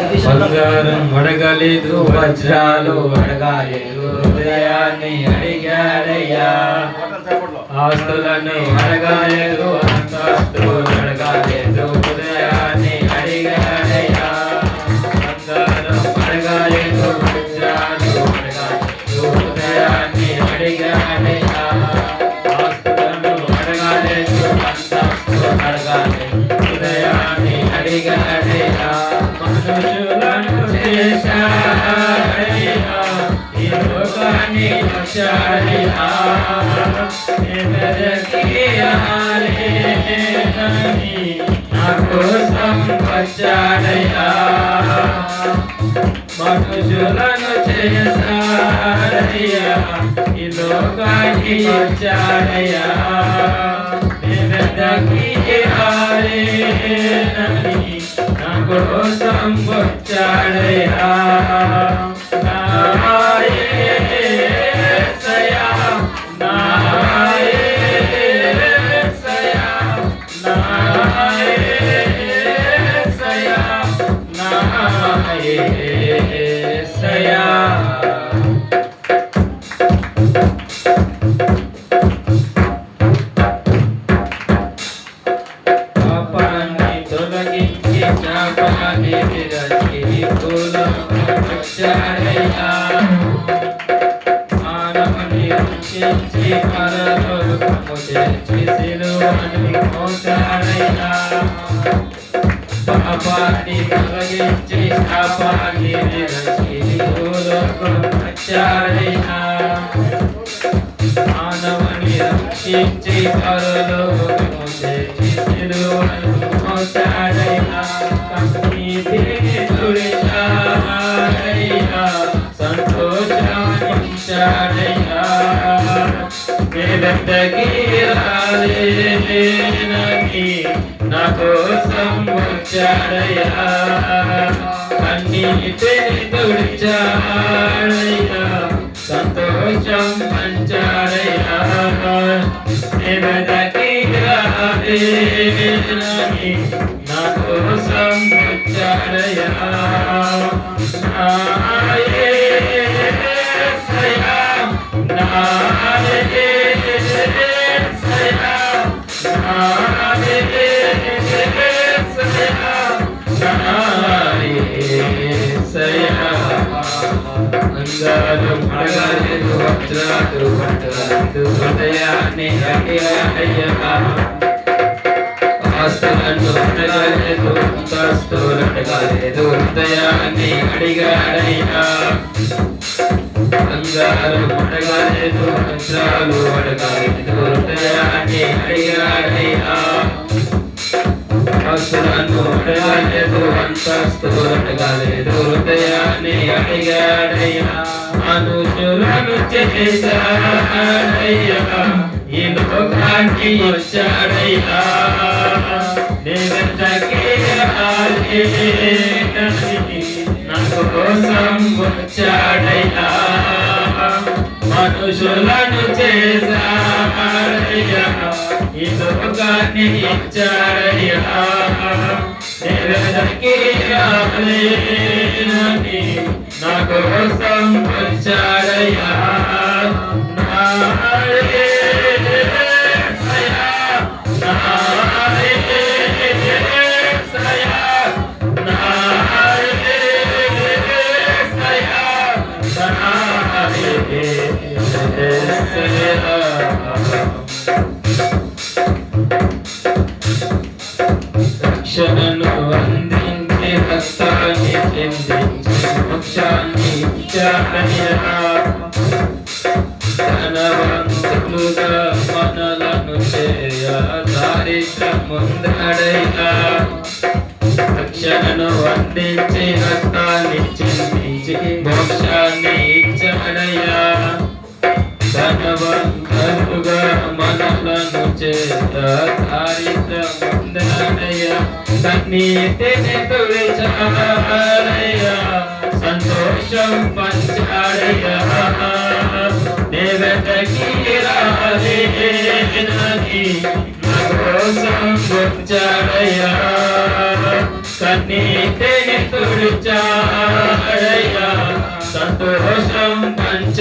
బంగారం అడగలేదు, వజ్రాలు అడగలేదు, హృదయాన్ని అడిగాడయ్యా. ఆస్తులను అడగలేదు, అంతస్తులు అడగలేదు, హృదయాన్ని అడిగాడయ్యా. బంగారం అడగలేదు, వజ్రాలు అడగలేదు, హృదయాన్ని అడిగాడయ్యా. ఆస్తులను అడగలేదు, అంతస్తులు అడగలేదు, హృదయాన్ని అడిగాడయ్యా. మనుషులను చేశాడయ్యా, ఈ లోకాన్ని వచ్చాడయ్యా. నా కోసం వచ్చాడయ్యా. మనుషులను చేశాడయ్యా, ఈ లోకాన్ని వచ్చాడయ్యా. నా కోసం వచ్చాడయ్యా. నా యేసయ్యా, నా యేసయ్యా, నా యేసయ్యా, నా యేసయ్యా. పాపాన్ని తొలగించి శాపాన్ని విరచి వచ్చాడయ్యా. మానవుని రక్షించి పరలోకము చేర్చి సిలువను మోసాడయ్యా. పాపాన్ని తొలగించి శాపాన్ని విరచి భూలోకము వచ్చాడయ్యా. మానవుని రక్షించి పరలోకము చేర్చి సిలువను మోసాడయ్యా. కన్నీటిని తుడిచాడయ్యా, సంతోషించాడయ్యా. వేదకి రాలేనని నా కోసం వచ్చాడయ్యా. కన్నీటిని తుడిచాడయ్యా, సంతోషం పంచాడయ్యా. వేదకి రాలేనని నా కోసం వచ్చాడయ్యా. నా యేసయ్యా, నా యేసయ్యా, నా యేసయ్యా, నా యేసయ్యా. బంగారం అడగలేదు, వజ్రాలు పట్టలేదు, హృదయాన్ని అడిగాడయ్యా. ఆస్తులను అడగలేదు, అంతస్తులు అడగలేదు, హృదయాన్ని అడిగాడయ్యా. బంగారం అడగలేదు, వజ్రాలు అడగలేదు, హృదయాన్ని అడిగాడయ్యా. ఆస్తులను అడగలేదు, అంతస్తులు అడగలేదు, హృదయాన్ని అడిగాడయ్యా. మనుషులను చేశాడయ్యా, ఈ లోకాన్ని వచ్చాడయ్యా. నా కోసం వచ్చాడయ్యా. మనుషులను చేశాడయ్యా, ఈ లోకాన్ని ఇచ్చాడయ్యా. ఎవరికి రాలేనని నా కోసం వచ్చాడయ్యా. నా యేసయ్యా, నా యేసయ్యా, నా యేసయ్యా, నా యేసయ్యా. రక్షణను అందించి రక్తాన్ని చెందించి మోక్షాన్ని ఇచ్చాడయ్యా. ధనవంతులుగా మనలను చేయ దారిద్ర్యముందడయ్యా. రక్షణను అందించి రక్తాన్ని చెందించి మోక్షాన్ని ఇచ్చాడయ్యా. ధనవంతులుగా మనలను చేయ దారిద్ర్యముందడయ్యా. కన్నీటిని తుడిచాడయ్యా, సంతోషం పంచాడయ్యా. దేవతకి రాలేనని నా కోసం వచ్చాడయ్యా. కన్నీటిని తుడిచాడయ్యా,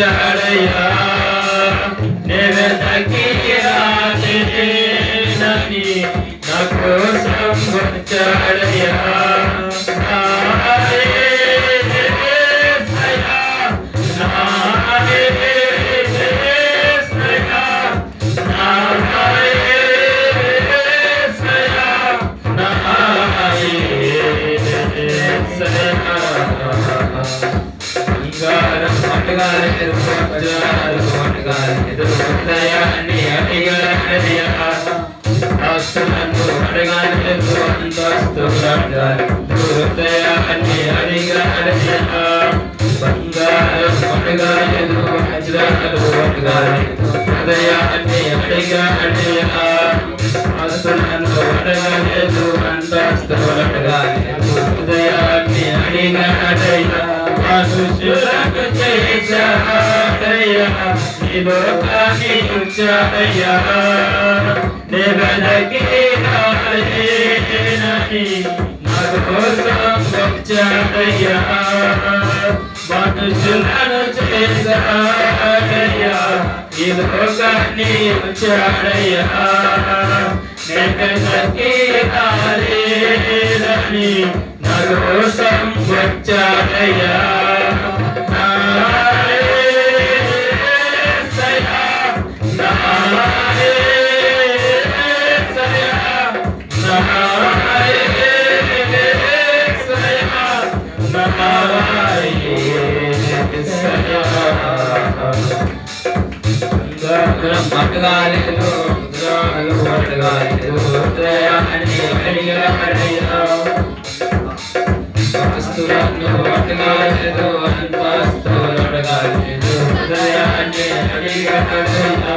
వచ్చాడయ్యా నెవెదకి రాలేనని నా కోసం వచ్చాడయ్యా హృదయాన్ని అడిగాడయ్యా ఆస్తులను అడగాలేదు హృదయాన్ని అడిగాడయ్యా బంగారం అడగాలేదు వజ్రాలు అడగాలేదు హృదయాన్ని అడిగాడయ్యా ఆస్తులను అడగాలేదు అంతస్తులు అడగాలేదు హృదయాన్ని అడిగాడయ్యా మనుషులకు చేశాడయ్యా ఈ లోకాన్ని ఉంచాడయ్యా నెవెదకి రాలేనని నా కోసం వచ్చాడయ్యా మనుషులను చేశాడయ్యా ఈ లోకాన్ని ఉంచాడయ్యా నెవెదకి రాలేనని నా కోసం వచ్చాడయ్యా మట్టగాలేదు ముద్రాలు మట్టగాలేదు హృదయాన్ని అడిగాడయ్యా వస్తువులను మట్టగాలేదు అంతస్తులు అడగాలేదు హృదయాన్ని అడిగాడయ్యా